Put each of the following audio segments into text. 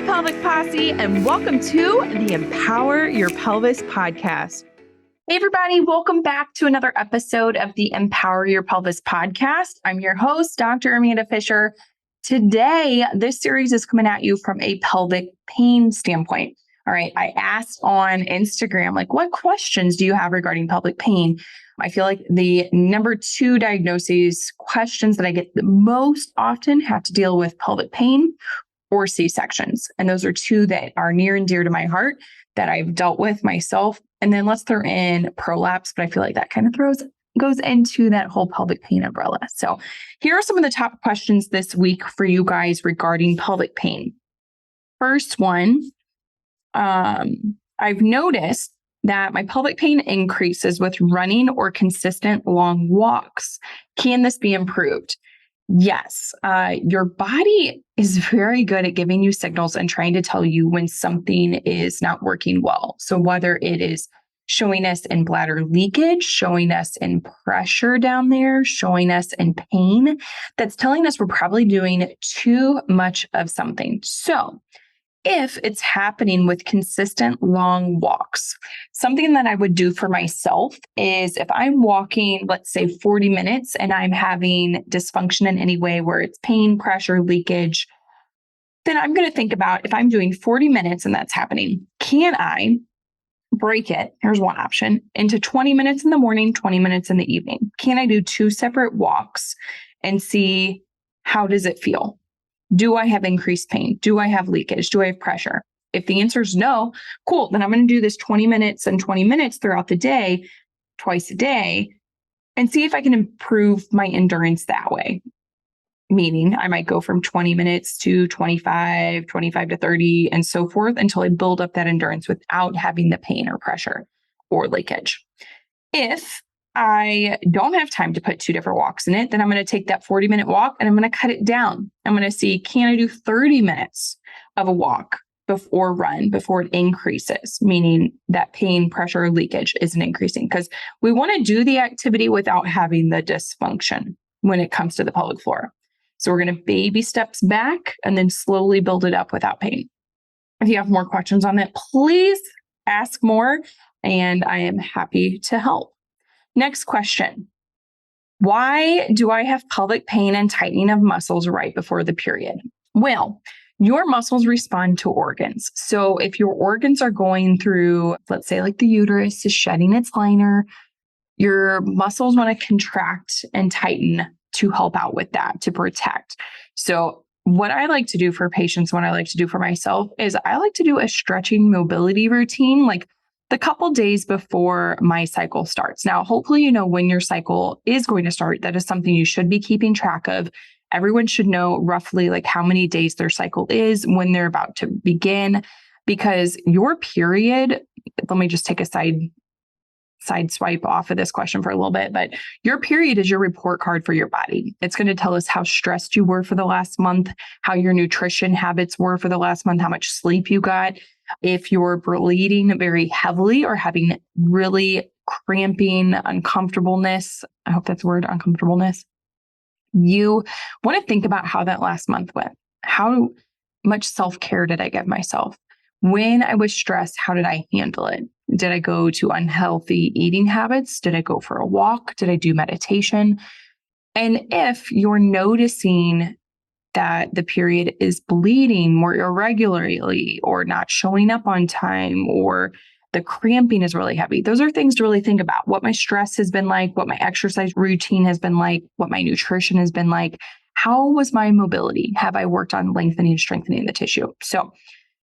Hey, Pelvic Posse, and welcome to the Empower Your Pelvis Podcast. Hey, everybody, welcome back to another episode of the Empower Your Pelvis Podcast. I'm your host, Dr. Amanda Fisher. Today, this series is coming at you from a pelvic pain standpoint. All right, I asked on Instagram, what questions do you have regarding pelvic pain? I feel like the number 2 diagnoses questions that I get the most often have to deal with pelvic pain or C-sections. And those are 2 that are near and dear to my heart that I've dealt with myself. And then let's throw in prolapse, but I feel like that kind of goes into that whole pelvic pain umbrella. So here are some of the top questions this week for you guys regarding pelvic pain. First one, I've noticed that my pelvic pain increases with running or consistent long walks. Can this be improved? Yes, your body is very good at giving you signals and trying to tell you when something is not working well. So whether it is showing us in bladder leakage, showing us in pressure down there, showing us in pain, that's telling us we're probably doing too much of something. So if it's happening with consistent long walks, something that I would do for myself is if I'm walking, let's say 40 minutes and I'm having dysfunction in any way where it's pain, pressure, leakage, then I'm going to think about if I'm doing 40 minutes and that's happening, can I break it? Here's one option into 20 minutes in the morning, 20 minutes in the evening. Can I do 2 separate walks and see how does it feel? Do I have increased pain? Do I have leakage? Do I have pressure? If the answer is no, cool. Then I'm going to do this 20 minutes and 20 minutes throughout the day, twice a day, and see if I can improve my endurance that way. Meaning I might go from 20 minutes to 25 to 30, and so forth until I build up that endurance without having the pain or pressure or leakage. If I don't have time to put 2 different walks in it, then I'm going to take that 40-minute walk and I'm going to cut it down. I'm going to see, can I do 30 minutes of a walk before it increases, meaning that pain, pressure, or leakage isn't increasing, because we want to do the activity without having the dysfunction when it comes to the pelvic floor. So we're going to baby steps back and then slowly build it up without pain. If you have more questions on that, please ask more, and I am happy to help. Next question. Why do I have pelvic pain and tightening of muscles right before the period? Well, your muscles respond to organs. So if your organs are going through, let's say like the uterus is shedding its liner, your muscles want to contract and tighten to help out with that, to protect. So what I like to do for patients, what I like to do for myself is I like to do a stretching mobility routine, like the couple days before my cycle starts. Now, hopefully, you know when your cycle is going to start. That is something you should be keeping track of. Everyone should know roughly how many days their cycle is when they're about to begin, because your period, let me just take a side swipe off of this question for a little bit, but your period is your report card for your body. It's going to tell us how stressed you were for the last month, how your nutrition habits were for the last month, how much sleep you got. If you're bleeding very heavily or having really cramping, uncomfortableness, I hope that's the word, uncomfortableness, you want to think about how that last month went. How much self-care did I give myself? When I was stressed, how did I handle it? Did I go to unhealthy eating habits? Did I go for a walk? Did I do meditation? And if you're noticing that the period is bleeding more irregularly or not showing up on time, or the cramping is really heavy, those are things to really think about. What my stress has been like, what my exercise routine has been like, what my nutrition has been like. How was my mobility? Have I worked on lengthening and strengthening the tissue? So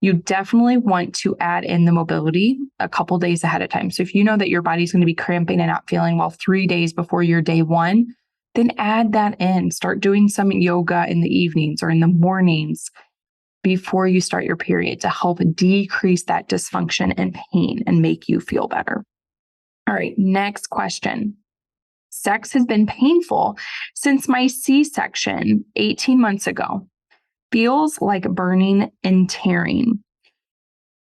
you definitely want to add in the mobility a couple days ahead of time. So if you know that your body's going to be cramping and not feeling well 3 days before your day 1, then add that in. Start doing some yoga in the evenings or in the mornings before you start your period to help decrease that dysfunction and pain and make you feel better. All right, next question. Sex has been painful since my C-section 18 months ago. Feels like burning and tearing.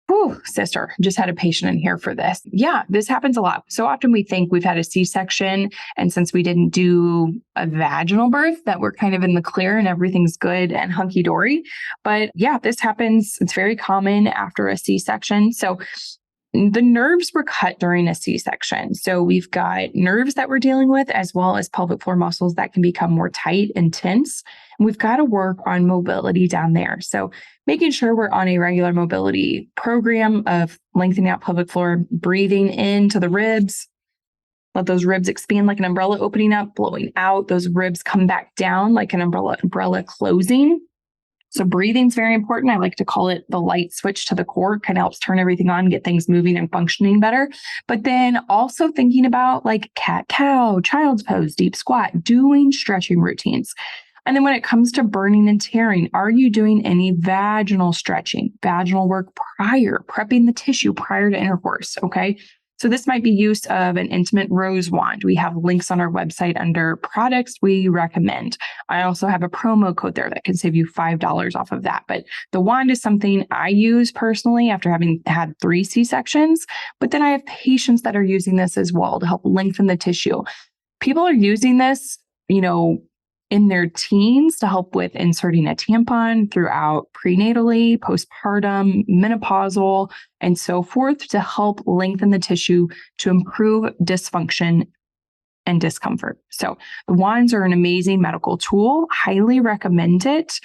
Whew, sister, just had a patient in here for this. Yeah, this happens a lot. So often we think we've had a C-section, and since we didn't do a vaginal birth, that we're kind of in the clear and everything's good and hunky-dory. But yeah, this happens. It's very common after a C-section. So the nerves were cut during a C-section. So we've got nerves that we're dealing with, as well as pelvic floor muscles that can become more tight and tense. And we've got to work on mobility down there. So making sure we're on a regular mobility program of lengthening out pelvic floor, breathing into the ribs. Let those ribs expand like an umbrella opening up, blowing out. Those ribs come back down like an umbrella closing. So breathing is very important. I like to call it the light switch to the core. Kind of helps turn everything on, get things moving and functioning better. But then also thinking about like cat-cow, child's pose, deep squat, doing stretching routines. And then when it comes to burning and tearing, are you doing any vaginal stretching, vaginal work prior, prepping the tissue prior to intercourse? Okay. So this might be use of an intimate rose wand. We have links on our website under products we recommend. I also have a promo code there that can save you $5 off of that. But the wand is something I use personally after having had 3 C-sections. But then I have patients that are using this as well to help lengthen the tissue. People are using this, in their teens to help with inserting a tampon throughout prenatally, postpartum, menopausal, and so forth to help lengthen the tissue to improve dysfunction and discomfort. So the wands are an amazing medical tool. Highly recommend it.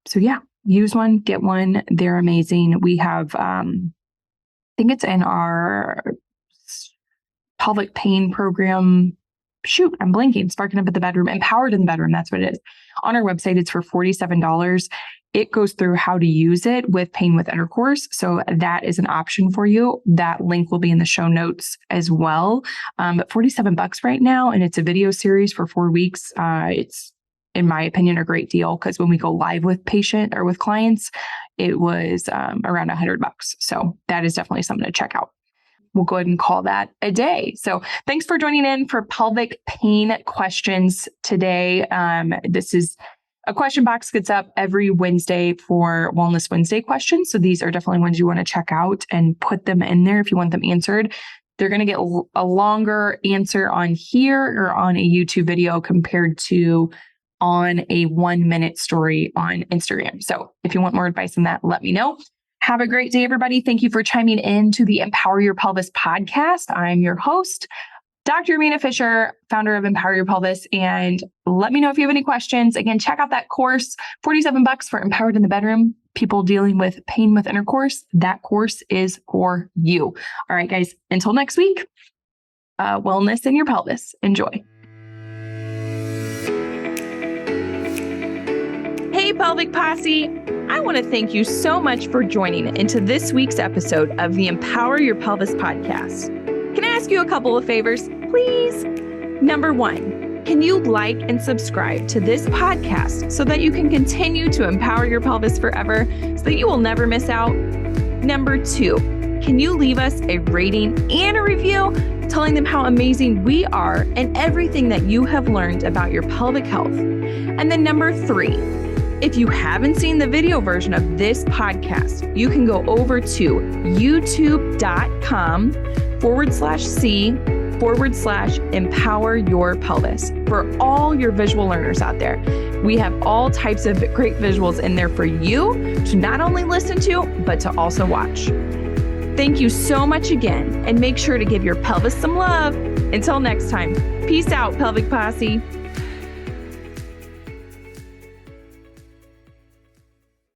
So yeah, use one, get one. They're amazing. We have, I think it's in our pelvic pain program. Shoot, I'm blanking. Sparking Up at the Bedroom. Empowered in the Bedroom. That's what it is. On our website, it's for $47. It goes through how to use it with pain with intercourse. So that is an option for you. That link will be in the show notes as well. But $47 right now. And it's a video series for 4 weeks. It's, in my opinion, a great deal because when we go live with patient or with clients, it was around $100. So that is definitely something to check out. We'll go ahead and call that a day. So thanks for joining in for pelvic pain questions today. This is a question box gets up every Wednesday for Wellness Wednesday questions. So these are definitely ones you want to check out and put them in there if you want them answered. They're going to get a longer answer on here or on a YouTube video compared to on a 1-minute story on Instagram. So if you want more advice on that, let me know. Have a great day, everybody. Thank you for chiming in to the Empower Your Pelvis podcast. I'm your host, Dr. Amina Fisher, founder of Empower Your Pelvis. And let me know if you have any questions. Again, check out that course, $47 for Empowered in the Bedroom, people dealing with pain with intercourse. That course is for you. All right, guys, until next week, wellness in your pelvis. Enjoy. Hey, Pelvic Posse. I want to thank you so much for joining into this week's episode of the Empower Your Pelvis podcast. Can I ask you a couple of favors, please? Number 1, can you like and subscribe to this podcast so that you can continue to empower your pelvis forever so that you will never miss out? Number 2, can you leave us a rating and a review telling them how amazing we are and everything that you have learned about your pelvic health? And then number 3, if you haven't seen the video version of this podcast, you can go over to youtube.com/C/Empower Your Pelvis for all your visual learners out there. We have all types of great visuals in there for you to not only listen to, but to also watch. Thank you so much again, and make sure to give your pelvis some love. Until next time, peace out, Pelvic Posse.